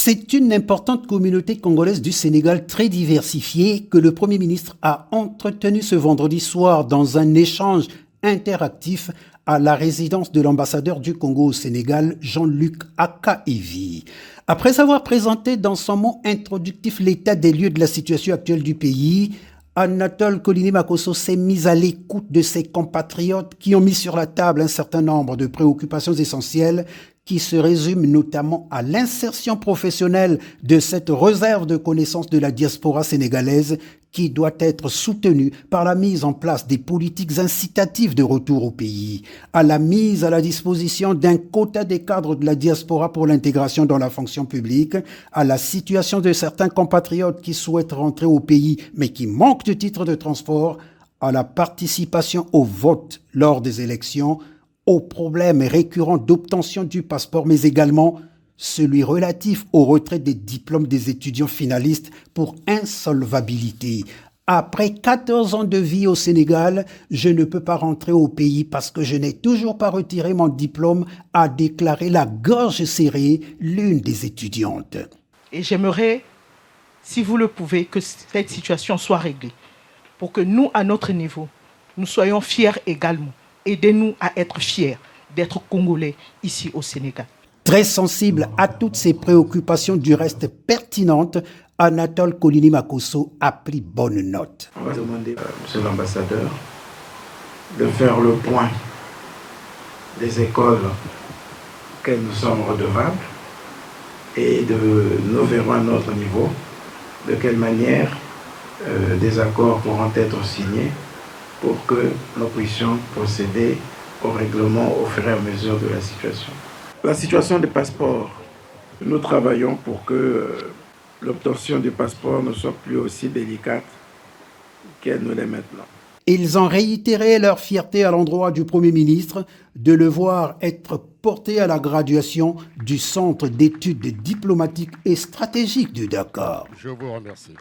C'est une importante communauté congolaise du Sénégal très diversifiée que le Premier ministre a entretenue ce vendredi soir dans un échange interactif à la résidence de l'ambassadeur du Congo au Sénégal, Jean-Luc Akaevi. Après avoir présenté dans son mot introductif l'état des lieux de la situation actuelle du pays, Anatole Kolini-Makosso s'est mis à l'écoute de ses compatriotes qui ont mis sur la table un certain nombre de préoccupations essentielles qui se résument notamment à l'insertion professionnelle de cette réserve de connaissances de la diaspora sénégalaise qui doit être soutenue par la mise en place des politiques incitatives de retour au pays, à la mise à la disposition d'un quota des cadres de la diaspora pour l'intégration dans la fonction publique, à la situation de certains compatriotes qui souhaitent rentrer au pays mais qui manquent de titres de transport, à la participation au vote lors des élections, aux problèmes récurrents d'obtention du passeport, mais également celui relatif au retrait des diplômes des étudiants finalistes pour insolvabilité. Après 14 ans de vie au Sénégal, je ne peux pas rentrer au pays parce que je n'ai toujours pas retiré mon diplôme, a déclaré la gorge serrée l'une des étudiantes. Et j'aimerais, si vous le pouvez, que cette situation soit réglée pour que nous, à notre niveau, nous soyons fiers également. Aidez-nous à être fiers d'être Congolais ici au Sénégal. Très sensible à toutes ces préoccupations du reste pertinentes, Anatole Kolini-Makosso a pris bonne note. On va demander à M. l'ambassadeur de faire le point des écoles auxquelles nous sommes redevables et nous verrons à notre niveau de quelle manière des accords pourront être signés pour que nous puissions procéder au règlement au fur et à mesure de la situation. La situation des passeports, nous travaillons pour que l'obtention du passeport ne soit plus aussi délicate qu'elle ne l'est maintenant. Ils ont réitéré leur fierté à l'endroit du Premier ministre de le voir être porté à la graduation du Centre d'études diplomatiques et stratégiques de Dakar. Je vous remercie.